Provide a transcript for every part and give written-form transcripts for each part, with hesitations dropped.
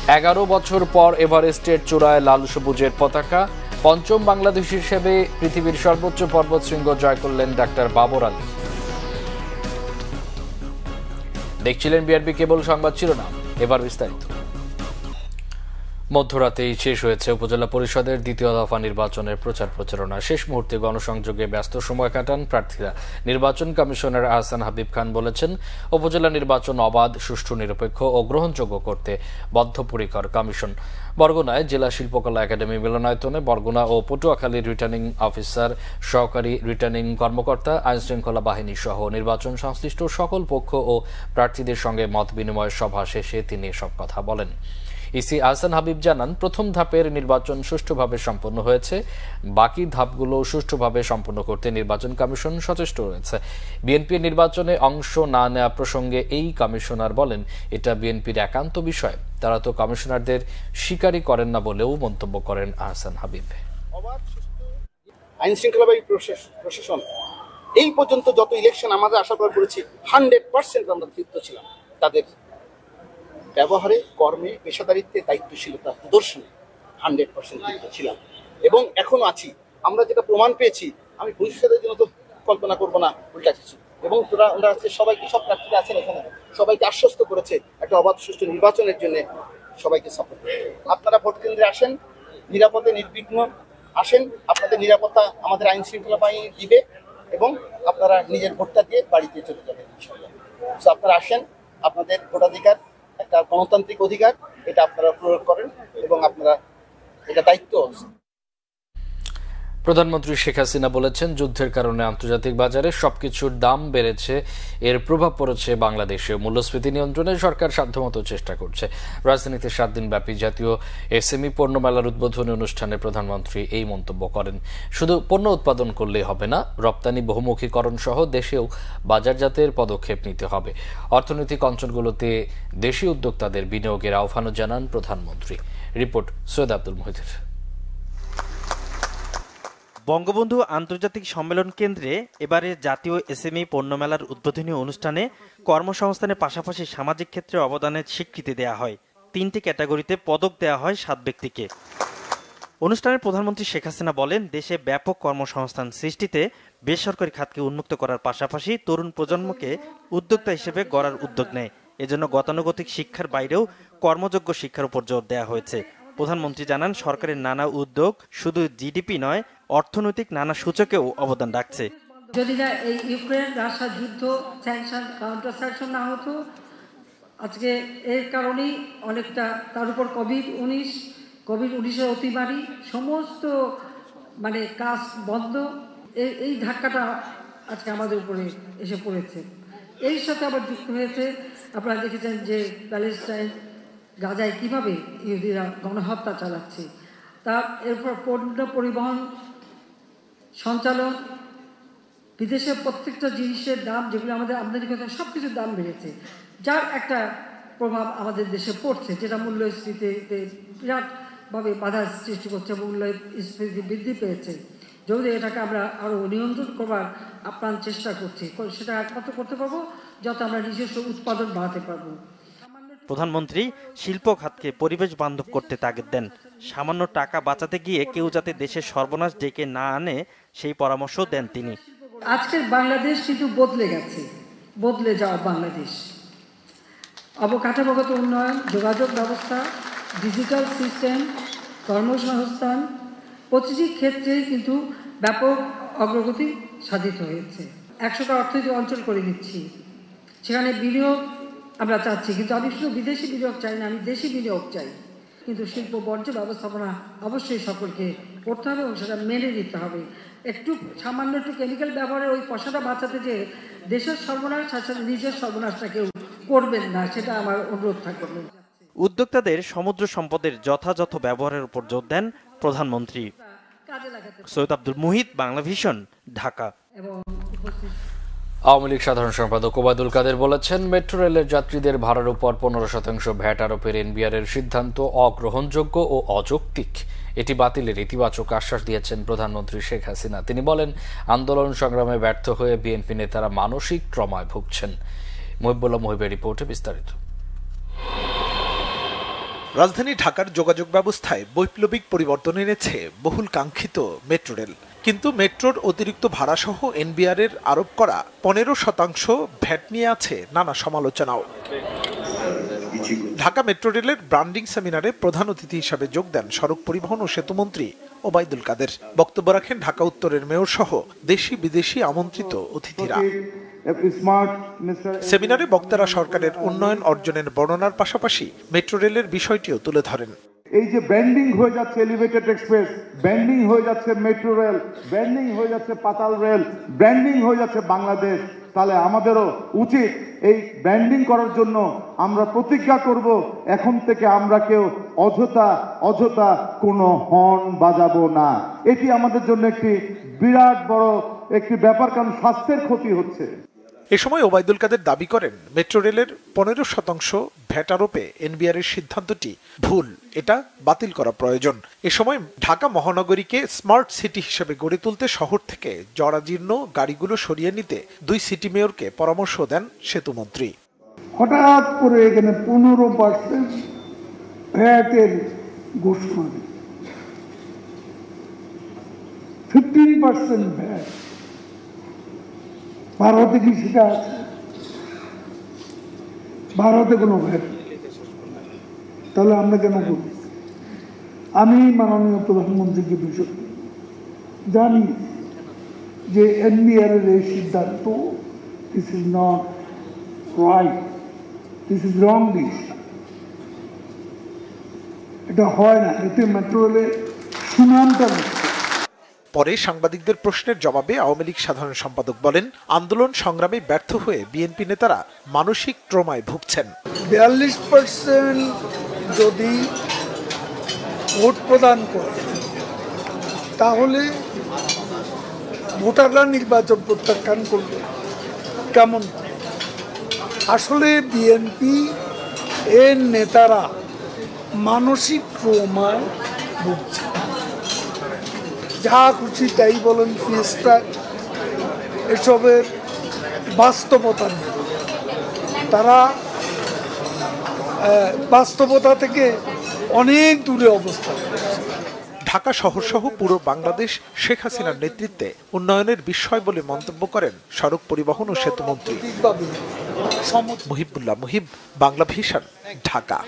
11 বছর পর এভারেস্টের চূড়ায় লাল সবুজের পতাকা। পঞ্চম বাংলাদেশ হিসেবে পৃথিবীর সর্বোচ্চ পর্বতশৃঙ্গ জয় করলেন ডাক্তার বাবর আলী। দেখছিলেন বিআরবি কেবল সংবাদ শিরোনাম, এবার বিস্তারিত। মধ্যরাতেই শেষ হয়েছে উপজেলা পরিষদের দ্বিতীয় দফা নির্বাচনের প্রচার প্রচারণা। শেষ মুহূর্তে গণসংযোগে ব্যস্ত সময় কাটান প্রার্থীরা। নির্বাচন কমিশনার আহসান হাবিব খান বলেছেন, উপজেলা নির্বাচন অবাধ, সুষ্ঠু, নিরপেক্ষ ও গ্রহণযোগ্য করতে বদ্ধপরিকর কমিশন। বরগুনায় জেলা শিল্পকলা একাডেমি মিলনায়তনে বরগুনা ও পটুয়াখালীর রিটার্নিং অফিসার, সহকারী রিটার্নিং কর্মকর্তা, আইনশৃঙ্খলা বাহিনী সহ নির্বাচন সংশ্লিষ্ট সকল পক্ষ ও প্রার্থীদের সঙ্গে মত বিনিময় সভা শেষে তিনি এসব কথা বলেন। ইসি আহসান হাবিব জানান, প্রথম ধাপের নির্বাচন সুষ্ঠুভাবে সম্পন্ন হয়েছে। বাকি ধাপগুলো সুষ্ঠুভাবে সম্পন্ন করতে নির্বাচন কমিশন সচেষ্ট রয়েছে। বিএনপির নির্বাচনে অংশ না নেওয়া প্রসঙ্গে এই কমিশনার বলেন, এটা বিএনপির একান্ত বিষয়। তারা তো কমিশনারদের স্বীকারই করেন না বলেও মন্তব্য করেন আহসান হাবিব। আইন শৃঙ্খলা প্রশাসন এই পর্যন্ত যত ইলেকশন আমাদের আশা করেছি 100% আমরা তৃপ্ত ছিলাম। তাদের ব্যবহারে, কর্মে, পেশাদারিত্বে, দায়িত্বশীলতা প্রদর্শনে 100% তৃপ্ত ছিলাম এবং এখনো আছি। আমরা যেটা প্রমাণ পেয়েছি, আমি ভবিষ্যতের জন্য তো কল্পনা করবো না উল্টা কিছু। এবং ওরা সবাইকে, সব প্রার্থীরা আছেন এখানে, সবাইকে আশ্বস্ত করেছে একটা অবাধ সুষ্ঠু নির্বাচনের জন্য সবাইকে সাপোর্ট করে। আপনারা ভোট কেন্দ্রে আসেন, নিরাপদে নির্বিঘ্ন আসেন। আপনাদের নিরাপত্তা আমাদের আইন শৃঙ্খলা বাহিনী দিবে এবং আপনারা নিজের ভোটটা দিয়ে বাড়িতে চলে যাবেন। তো আপনারা আসেন, আপনাদের ভোটাধিকার একটা গণতান্ত্রিক অধিকার, এটা আপনারা প্রয়োগ করেন এবং আপনারা এটা দায়িত্ব। প্রধানমন্ত্রী শেখ হাসিনা বলেছেন, যুদ্ধের কারণে আন্তর্জাতিক বাজারে সবকিছুর দাম বেড়েছে, এর প্রভাব পড়েছে বাংলাদেশে। মূল্যস্ফীতি নিয়ন্ত্রণে সরকার সাধ্যমতো চেষ্টা করছে। রাজধানীতে 7 দিনব্যাপী জাতীয় এসএমই পণ্য মেলার উদ্বোধনী অনুষ্ঠানে প্রধানমন্ত্রী এই মন্তব্য করেন। শুধু পণ্য উৎপাদন করলেই হবে না, রপ্তানি বহুমুখীকরণ সহ দেশেও বাজারজাতের পদক্ষেপ নিতে হবে। অর্থনৈতিক অঞ্চলগুলোতে দেশি উদ্যোক্তাদের বিনিয়োগের আহ্বানও জানান প্রধানমন্ত্রী। রিপোর্ট সৈয়দ আব্দুল মুহিতের। বঙ্গবন্ধু আন্তর্জাতিক সম্মেলন কেন্দ্রে এবারে জাতীয় এসএমই পণ্য মেলার উদ্বোধনী অনুষ্ঠানে কর্মসংস্থানের পাশাপাশি সামাজিক ক্ষেত্রে অবদানের স্বীকৃতি দেয়া হয়। 3টি ক্যাটাগরিতে পদক দেয়া হয় 7 ব্যক্তিকে। অনুষ্ঠানে প্রধানমন্ত্রী শেখ হাসিনা বলেন, দেশে ব্যাপক কর্মসংস্থান সৃষ্টিতে বেসরকারি খাতকে উন্মুক্ত করার পাশাপাশি তরুণ প্রজন্মকে উদ্যোক্তা হিসেবে গড়ার উদ্যোগ নেয়। এজন্য গতানুগতিক শিক্ষার বাইরেও কর্মযোগ্য শিক্ষার উপর জোর দেওয়া হয়েছে। প্রধানমন্ত্রী জানান, সরকারের নানা উদ্যোগ শুধু জিডিপি নয়, অর্থনৈতিক নানা সূচকেও অবদান রাখছে। যদি না এই ইউক্রেন রাশিয়া যুদ্ধ, স্যাংশন, কাউন্টার স্যাংশন না হতো, আজকে এর কারণেই অনেকটা, তার উপর কোভিড-19 অতিমারি, সমস্ত কাজ বন্ধ, এই ধাক্কাটা আজকে আমাদের উপরে এসে পড়েছে। এর সাথে আবার যুক্ত হয়েছে, আপনারা দেখেছেন যে প্যালেস্টাইন, গাজায় কিভাবে ইহুদিরা গণহত্যা চালাচ্ছে, তার এরপর পণ্য পরিবহন, সঞ্চালন, বিদেশের প্রত্যেকটা জিনিসের দাম, যেগুলো আমাদের আমদানি করতে সব কিছুর দাম বেড়েছে, যার একটা প্রভাব আমাদের দেশে পড়ছে, যেটা মূল্যস্ফীতিতে বিরাটভাবে বাধা সৃষ্টি করছে। মূল্যস্ফীতি বৃদ্ধি পেয়েছে। যদি এটাকে আমরা আরও নিয়ন্ত্রণ করবার আপ্রাণ চেষ্টা করছি, সেটা একমাত্র করতে পারবো যত আমরা নিজস্ব উৎপাদন বাড়াতে পারবো। প্রধানমন্ত্রী শিল্প খাতকে পরিবেশ বান্ধব করতে তাগিদ দেন। সামান্য টাকা বাঁচাতে গিয়ে কেউ যাতে দেশের সর্বনাশ ডেকে না আনে, সেই পরামর্শ দেন তিনি। আজকের বাংলাদেশ কিন্তু বদলে গেছে, বদলে যাওয়া বাংলাদেশ। অবকাঠামোগত উন্নয়ন, যোগাযোগ ব্যবস্থা, ডিজিটাল সিস্টেম, কর্মসংস্থান, প্রতিটি ক্ষেত্রে কিন্তু ব্যাপক অগ্রগতি সাধিত হয়েছে। 100টা অর্থনৈতিক অঞ্চল করে দিচ্ছি, সেখানে বিনিয়োগ আমরা চাচ্ছি, কিন্তু আমি শুধু বিদেশি বিনিয়োগ চাই না, আমি দেশি বিনিয়োগ চাই। কিন্তু শিল্প বর্জ্য ব্যবস্থাপনা অবশ্যই সকলকে করতে হবে এবং সেটা মেনে নিতে হবে। সামান্য একটু কেমিক্যাল ব্যবহারের ওই পয়সাটা বাঁচাতে যে দেশের সর্বনাশ, সাথে নিজের সর্বনাশটা কেউ করবেন না, সেটা আমার অনুরোধ থাকবে। উদ্যোক্তাদের সমুদ্র সম্পদের যথাযথ ব্যবহারের উপর জোর দেন প্রধানমন্ত্রী। সৈয়দ আব্দুল মুহিত, বাংলা ভিশন, ঢাকা। আওয়ামী লীগ সাধারণ সম্পাদক ওবায়দুল কাদের বলেছেন, মেট্রো রেলের যাত্রীদের ভাড়ার উপর 15% ভ্যাট আরোপের এনবিআরের সিদ্ধান্ত অগ্রহণযোগ্য ও অযৌক্তিক। এটি বাতিলের ইতিবাচক আশ্বাস দিয়েছেন প্রধানমন্ত্রী শেখ হাসিনা। তিনি বলেন, আন্দোলন সংগ্রামে ব্যর্থ হয়ে বিএনপি নেতারা মানসিক ট্রমায় ভুগছেন। মহিবুল্লাহ মহিবের রিপোর্টে বিস্তারিত। রাজধানী ঢাকার যোগাযোগ ব্যবস্থায় বৈপ্লবিক পরিবর্তন এনেছে বহুল কাঙ্ক্ষিত মেট্রো রেল, কিন্তু মেট্রোর অতিরিক্ত ভাড়াসহ এনবিআরের আরোপ করা 15% ভ্যাট নিয়ে আছে নানা সমালোচনাও। ঢাকা মেট্রো রেলের ব্র্যান্ডিং সেমিনারে প্রধান অতিথি হিসাবে যোগ দেন সড়ক পরিবহন ও সেতুমন্ত্রী ওবায়দুল কাদের। বক্তব্য রাখেন ঢাকা উত্তরের মেয়র সহ দেশি বিদেশি আমন্ত্রিত অতিথিরা। সেমিনারে বক্তারা সরকারের উন্নয়ন অর্জনের বর্ণনার পাশাপাশি মেট্রো রেলের বিষয়টিও তুলে ধরেন। এই যে ব্যান্ডিং হয়ে যাচ্ছে এলিভেটেড এক্সপ্রেস, ব্যান্ডিং হয়ে যাচ্ছে মেট্রো রেল, ব্যান্ডিং হয়ে যাচ্ছে পাতাল রেল, ব্যান্ডিং হয়ে যাচ্ছে বাংলাদেশ, তাহলে আমাদেরও উচিত এই ব্যান্ডিং করার জন্য আমরা প্রতিজ্ঞা করব, এখন থেকে আমরা কেউ অযথা কোনো হর্ন বাজাবো না। এটি আমাদের জন্য একটি বিরাট বড় একটি ব্যাপার, কারণ স্বাস্থ্যের ক্ষতি হচ্ছে। এ সময় ওবায়দুল কাদের দাবি করেন, মেট্রো রেলের 15% ভ্যাট আরোপে এনবিআরের সিদ্ধান্তটি ভুল, এটা বাতিল করা প্রয়োজন। এ সময় ঢাকা মহানগরীকে স্মার্ট সিটি হিসেবে গড়ে তুলতে শহর থেকে জরাজীর্ণ গাড়িগুলো সরিয়ে নিতে 2 সিটি মেয়রকে পরামর্শ দেন সেতুমন্ত্রী। হঠাৎ করে এখানে 15% ভ্যাটের ঘোষণা, 15% ভ্যাট, ভারতে কি সেটা আছে? ভারতে কোনো ভ্যাট, তাহলে আমরা কেন করি? আমি মাননীয় প্রধানমন্ত্রীকে বিষয় জানি যে এনবিআর এর এই সিদ্ধান্ত, this is not right, this is wrong decision, এটা হয় না, এতে মেট্রো রেলের সুনামটা। পরে সাংবাদিকদের প্রশ্নের জবাবে আওয়ামী লীগ সাধারণ সম্পাদক বলেন, আন্দোলন সংগ্রামে ব্যর্থ হয়ে বিএনপি নেতারা মানসিক ট্রমায় ভুগছেন। 42% যদি ভোট প্রদান করে তাহলে ভোটাররা নির্বাচন প্রত্যাখ্যান করবে কেমন? আসলে বিএনপি এর নেতারা মানসিক ট্রমায় ভুগছে। যা খুশি তাই বলেন, ফিয়েস্টা, এসবের বাস্তবতা নেই। তারা বাস্তবতা থেকে অনেক দূরে অবস্থান করছে। ঢাকা শহর সহ পুরো বাংলাদেশ শেখ হাসিনার নেতৃত্বে উন্নয়নের বিষয় বলে মন্তব্য করেন সড়ক পরিবহন ও সেতুমন্ত্রী মুহিবুল্লাহ মুহিব, বাংলা ভিশন, ঢাকা।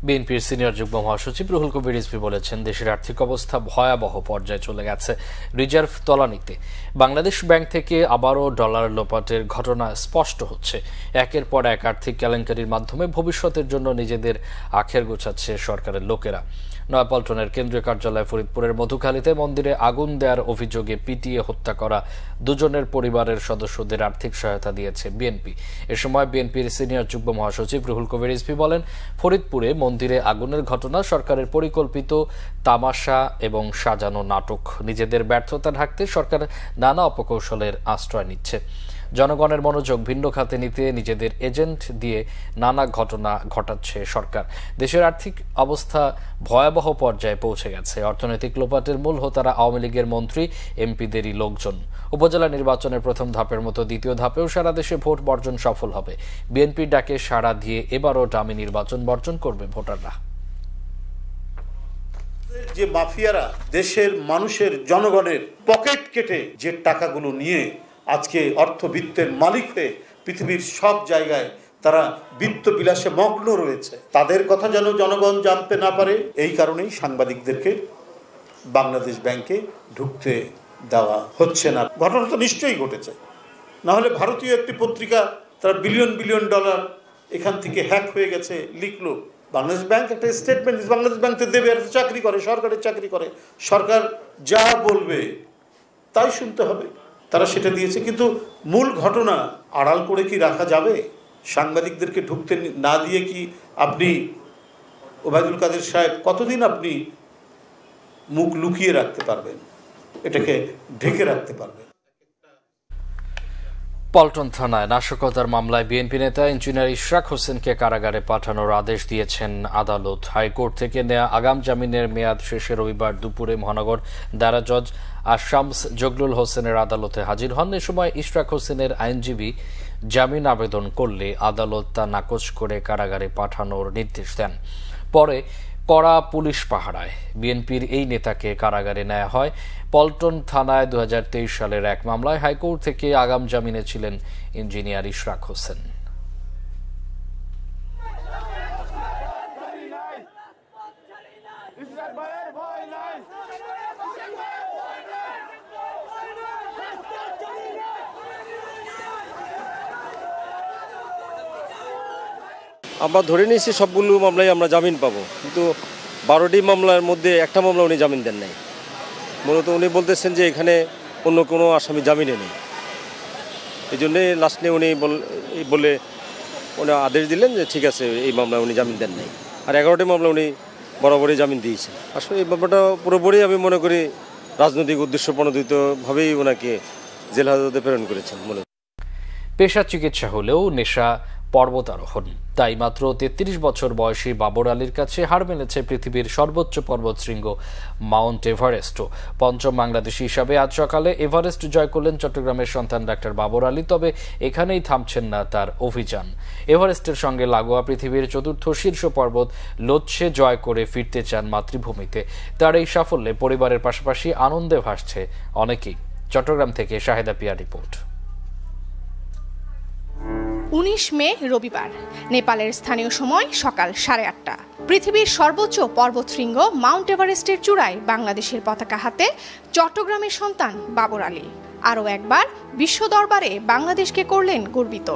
বিএনপির সিনিয়র যুগ্ম মহাসচিব রুহুল কবির রিজভী বলেছেন, দেশের আর্থিক অবস্থা ভয়াবহ পর্যায়ে চলে গেছে, রিজার্ভ তলানিতে। বাংলাদেশ ব্যাংক থেকে আবারও ডলার লোপাটের ঘটনা স্পষ্ট হচ্ছে। একের পর এক আর্থিক কেলেঙ্কারির মাধ্যমে ভবিষ্যতের জন্য নিজেদের আখের গোছাচ্ছে সরকারের লোকেরা। নয়াপল্টনের কেন্দ্রীয় কার্যালয় ফরিদপুরের মধুখালীতে মন্দিরে আগুন দেওয়ার অভিযোগে পিটিয়ে হত্যা করা 2 জনের পরিবারের সদস্যদের আর্থিক সহায়তা দিয়েছে বিএনপি। এ সময় বিএনপির সিনিয়র যুগ্ম মহাসচিব রুহুল কবির রিজভী বলেন, ফরিদপুরে মন্দিরে আগুনের ঘটনা সরকারের পরিকল্পিত তামাশা এবং সাজানো নাটক। নিজেদের ব্যর্থতা ঢাকতে সরকার নানা অপকৌশলের আশ্রয় নিচ্ছে। জনগণের মনোযোগ ভিন্ন খাতে নিতে নিজেদের এজেন্ট দিয়ে নানা ঘটনা ঘটাচ্ছে সরকার। দেশের আর্থিক অবস্থা ভয়াবহ পর্যায়ে পৌঁছে গেছে। অর্থনৈতিক লোপাটের মূল হোতারা আওয়ামী লীগের মন্ত্রী, এমপিদেরই লোকজন। উপজেলা নির্বাচনের প্রথম ধাপের মতো দ্বিতীয় ধাপেও সারা দেশে ভোট বর্জন সফল হবে। বিএনপির ডাকে সাড়া দিয়ে এবারও ডামি নির্বাচন বর্জন করবে ভোটাররা। যে মাফিয়ারা দেশের মানুষের জনগণের পকেট কেটে যে টাকাগুলো নিয়ে আজকে অর্থবিত্তের মালিক হয়ে পৃথিবীর সব জায়গায় তারা বিত্ত বিলাসে মগ্ন রয়েছে, তাদের কথা যেন জনগণ জানতে না পারে, এই কারণেই সাংবাদিকদেরকে বাংলাদেশ ব্যাংকে ঢুকতে দেওয়া হচ্ছে না। ঘটনা তো নিশ্চয়ই ঘটেছে, না হলে ভারতীয় একটি পত্রিকা তারা বিলিয়ন বিলিয়ন ডলার এখান থেকে হ্যাক হয়ে গেছে লিখলো। বাংলাদেশ ব্যাংক একটা স্টেটমেন্ট, বাংলাদেশ ব্যাংকে দেবে, চাকরি করে, সরকারের চাকরি করে, সরকার যা বলবে তাই শুনতে হবে, তারা সেটা দিয়েছে। কিন্তু মূল ঘটনা আড়াল করে কি রাখা যাবে? সাংবাদিকদেরকে ঢুকতে না দিয়ে কি আপনি ওবায়দুল কাদের সাহেব কতদিন আপনি মুখ লুকিয়ে রাখতে পারবেন, এটাকে ঢেকে রাখতে পারবেন? পল্টন থানায় নাশকতার মামলায় বিএনপি নেতা ইঞ্জিনিয়ার ইশরাক হোসেনকে কারাগারে পাঠানোর আদেশ দিয়েছেন আদালত। হাইকোর্ট থেকে নেয়া আগাম জামিনের মেয়াদ শেষে রবিবার দুপুরে মহানগর দায়রা জজ শামস জগলুল হোসেনের আদালতে হাজির হন। এ সময় ইশরাক হোসেনের আইনজীবী জামিন আবেদন করলে আদালত তা নাকচ করে কারাগারে পাঠানোর নির্দেশ দেন। পরে কড়া পুলিশ পাহারায় বিএনপির এই নেতাকে কারাগারে নেওয়া হয়। পল্টন থানায় 2023 সালের এক মামলায় হাইকোর্ট থেকে আগাম জামিনে ছিলেন ইঞ্জিনিয়ার ইশরাক হোসেন। আমরা ধরে নিয়েছি সবগুলো মামলায় আমরা জামিন পাবো, কিন্তু 12টি মামলার মধ্যে একটা মামলা উনি জামিন দেন নাই। মূলত উনি বলতেছেন যে এখানে অন্য কোনো আসামি জামিনে নেই, এই জন্যে লাস্টে উনি বলে উনি আদেশ দিলেন যে ঠিক আছে এই মামলায় উনি জামিন দেন নাই। আর 11টি মামলা উনি বরাবরই জামিন দিয়েছেন। আসলে এই ব্যাপারটা পুরোপুরি আমি মনে করি রাজনৈতিক উদ্দেশ্য প্রণোদিতভাবেই ওনাকে জেল হাজতে প্রেরণ করেছেন। মূলত পেশা চিকিৎসা হলেও নেশা পর্বতারোহণ, তাই মাত্র 33 বছর বয়সী বাবর আলীর কাছে হার মেনেছে পৃথিবীর সর্বোচ্চ পর্বতশৃঙ্গ মাউন্ট এভারেস্টও। পঞ্চম বাংলাদেশি হিসাবে আজ সকালে এভারেস্ট জয় করলেন চট্টগ্রামের সন্তান ডাক্তার বাবর আলী। তবে এখানেই থামছেন না তার অভিযান। এভারেস্টের সঙ্গে লাগোয়া পৃথিবীর চতুর্থ শীর্ষ পর্বত লোৎসে জয় করে ফিরতে চান মাতৃভূমিতে। তার এই সাফল্যে পরিবারের পাশাপাশি আনন্দে ভাসছে অনেকেই। চট্টগ্রাম থেকে শাহেদা পিয়া রিপোর্ট। 19 মে রবিবার, নেপালের স্থানীয় সময় সকাল 8:30। পৃথিবীর সর্বোচ্চ পর্বতশৃঙ্গ মাউন্ট এভারেস্টের চূড়ায় বাংলাদেশের পতাকা হাতে চট্টগ্রামের সন্তান বাবর আলী আরও একবার বিশ্ব দরবারে বাংলাদেশকে করলেন গর্বিত।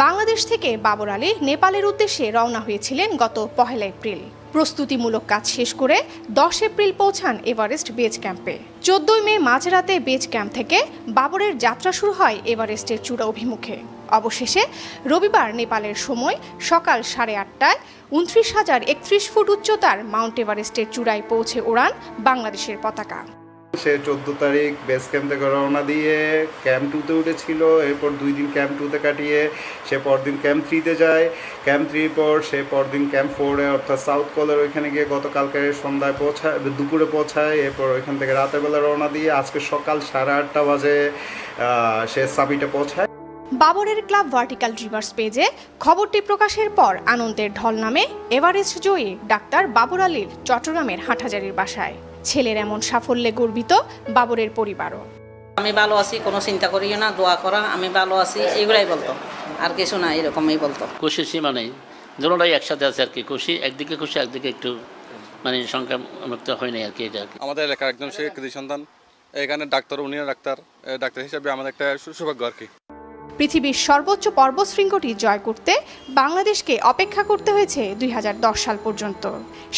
বাংলাদেশ থেকে বাবর আলী নেপালের উদ্দেশ্যে রওনা হয়েছিলেন গত 1 এপ্রিল। প্রস্তুতিমূলক কাজ শেষ করে 10 এপ্রিল পৌঁছান এভারেস্ট বেজ ক্যাম্পে। 14 মে মাঝরাতে বেজ ক্যাম্প থেকে বাবরের যাত্রা শুরু হয় এভারেস্টের চূড়া অভিমুখে। অবশেষে রবিবার নেপালের সময় সকাল 8:30টায় 29,031 ফুট উচ্চতার মাউন্ট এভারেস্টের চূড়ায় পৌঁছে ওড়ান বাংলাদেশের পতাকা। সে 14 তারিখ বেস ক্যাম্প থেকে রওনা দিয়ে ক্যাম্প 2-তে উঠেছিল। এরপর 2 দিন ক্যাম্প 2-তে কাটিয়ে সে পরদিন ক্যাম্প 3-তে যায়। ক্যাম্প 3 পর সে পরদিন ক্যাম্প 4-এ অর্থাৎ সাউথ কলের ওইখানে গিয়ে গতকালকে সন্ধ্যায় দুপুরে পৌঁছায়। এরপর ওইখান থেকে রাতের বেলা রওনা দিয়ে আজকে সকাল 8:30 বাজে সে সামিটে পৌঁছায়। বাবরের ক্লাব ভার্টিক্যাল ড্রিমার্স পেজে খবরটি প্রকাশের পর আনন্দের ঢল নামে এভারেস্ট জয়ী ডাক্তার বাবর আলীর চট্টগ্রামের হাটহাজারীর বাসায়। ছেলের এমন সাফল্যে গর্বিত বাবরের পরিবারও। আমি ভালো আছি, কোনো চিন্তা করিও না, দোয়া করা, আমি ভালো আছি, এগুলাই বলতো, আর কিছু না, এরকমই বলতো। খুশির সীমা নেই, দুটোটাই একসাথে আছে আর কি। খুশি একদিকে, খুশি একদিকে একটু মানে সংখ্যা মুক্ত হয় নাই আর কি। এটা আমাদের এলাকার একজন সে কৃতি সন্তান, এখানে ডাক্তার, উনিও ডাক্তার হিসাবে আমাদের একটা সৌভাগ্য আর কি। পৃথিবীর সর্বোচ্চ পর্বতশৃঙ্গটি জয় করতে বাংলাদেশকে অপেক্ষা করতে হয়েছে 2010 সাল পর্যন্ত।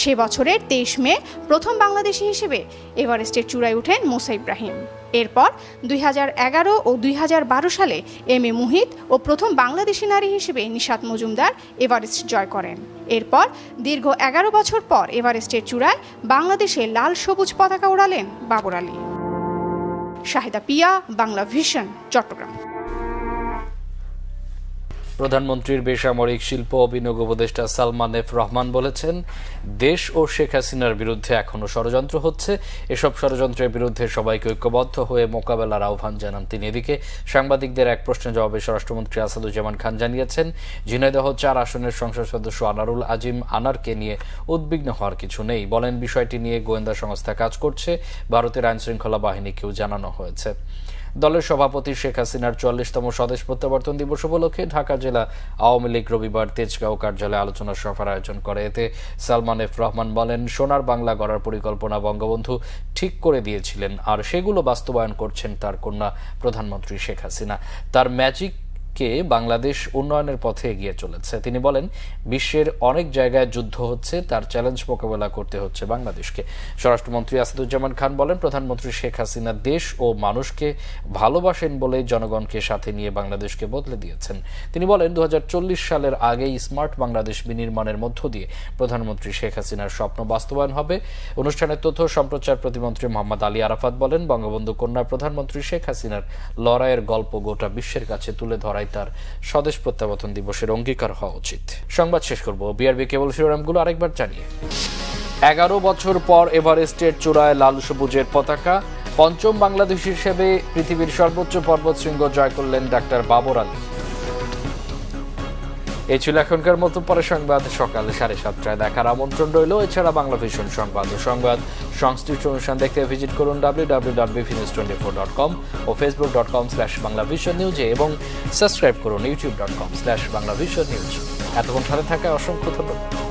সে বছরের 23 মে প্রথম বাংলাদেশি হিসেবে এভারেস্টের চূড়ায় ওঠেন মুসা ইব্রাহিম। এরপর 2011 ও 2012 সালে এম.এ. মুহিত ও প্রথম বাংলাদেশি নারী হিসেবে নিশাত মজুমদার এভারেস্ট জয় করেন। এরপর দীর্ঘ 11 বছর পর এভারেস্টের চূড়ায় বাংলাদেশে লাল সবুজ পতাকা ওড়ালেন বাবর আলী। শাহেদা পিয়া, বাংলা ভিশন, চট্টগ্রাম। প্রধানমন্ত্রীর বেসামরিক শিল্প ও বিনিয়োগ উপদেষ্টা সালমান এফ রহমান বলেছেন, দেশ ও শেখ হাসিনার বিরুদ্ধে এখনো ষড়যন্ত্র হচ্ছে। এসব ষড়যন্ত্রের বিরুদ্ধে সবাইকে ঐক্যবদ্ধ হয়ে মোকাবেলার আহ্বান জানান তিনি। এদিকে সাংবাদিকদের এক প্রশ্নের জবাবে স্বরাষ্ট্রমন্ত্রী আসাদুজ্জামান খান জানিয়েছেন, ঝিনাইদহ 4 আসনের সংসদ সদস্য আনারুল আজিম আনারকে নিয়ে উদ্বিগ্ন হওয়ার কিছু নেই। বলেন, বিষয়টি নিয়ে গোয়েন্দা সংস্থা কাজ করছে, ভারতের আইনশৃঙ্খলা বাহিনীকেও জানানো হয়েছে। দলের সভাপতি শেখ হাসিনার 44তম স্বদেশ প্রত্যাবর্তন দিবস উপলক্ষে ঢাকা জেলা আওয়ামী লীগ রবিবার তেজগাঁও কার্যালয়ে আলোচনা সভার আয়োজন করে। এতে সালমান এফ রহমান বলেন, সোনার বাংলা গড়ার পরিকল্পনা বঙ্গবন্ধু ঠিক করে দিয়েছিলেন, আর সেগুলো বাস্তবায়ন করছেন তার কন্যা প্রধানমন্ত্রী শেখ হাসিনা। তার ম্যাজিক বাংলাদেশ উন্নয়নের পথে এগিয়ে চলেছে। তিনি বলেন, বিশ্বের অনেক জায়গায় যুদ্ধ হচ্ছে, তার চ্যালেঞ্জ মোকাবেলা করতে হচ্ছে বাংলাদেশকে। স্বরাষ্ট্রমন্ত্রী আসাদুজ্জামান খান বলেন, প্রধানমন্ত্রী শেখ হাসিনা দেশ ও মানুষকে ভালোবাসেন বলে জনগণকে সাথে নিয়ে বাংলাদেশকে বদলে দিয়েছেন। তিনি বলেন, 2040 সালের আগেই স্মার্ট বাংলাদেশ বিনির্মাণের মধ্য দিয়ে প্রধানমন্ত্রী শেখ হাসিনার স্বপ্ন বাস্তবায়ন হবে। অনুষ্ঠানে তথ্য সম্প্রচার প্রতিমন্ত্রী মোহাম্মদ আলী আরাফাত বলেন, বঙ্গবন্ধু কন্যা প্রধানমন্ত্রী শেখ হাসিনার লড়াইয়ের গল্প গোটা বিশ্বের কাছে তুলে ধরাই তার স্বদেশ প্রত্যাবর্তন দিবসের অঙ্গীকার হওয়া উচিত। সংবাদ শেষ করব বিআরবি কেবল শিরোনামগুলো আরেকবার জানিয়ে। 11 বছর পর এভারেস্টের চূড়ায় লাল সবুজের পতাকা। পঞ্চম বাংলাদেশ হিসেবে পৃথিবীর সর্বোচ্চ পর্বতশৃঙ্গ জয় করলেন ডাক্তার বাবর আলী। এই ছিল এখনকার মতো, পরে সংবাদ সকাল 7:30টায় দেখার আমন্ত্রণ রইল। এছাড়া বাংলা ভিশন সংবাদ ও সংবাদ সংশ্লিষ্ট অনুষ্ঠান দেখতে ভিজিট করুন www.vinews24.com ও facebook.com/banglavisionnews এবং সাবস্ক্রাইব করুন youtube.com/banglavisionnews। এতক্ষণ সাথে থাকা অসংখ্য ধন্যবাদ।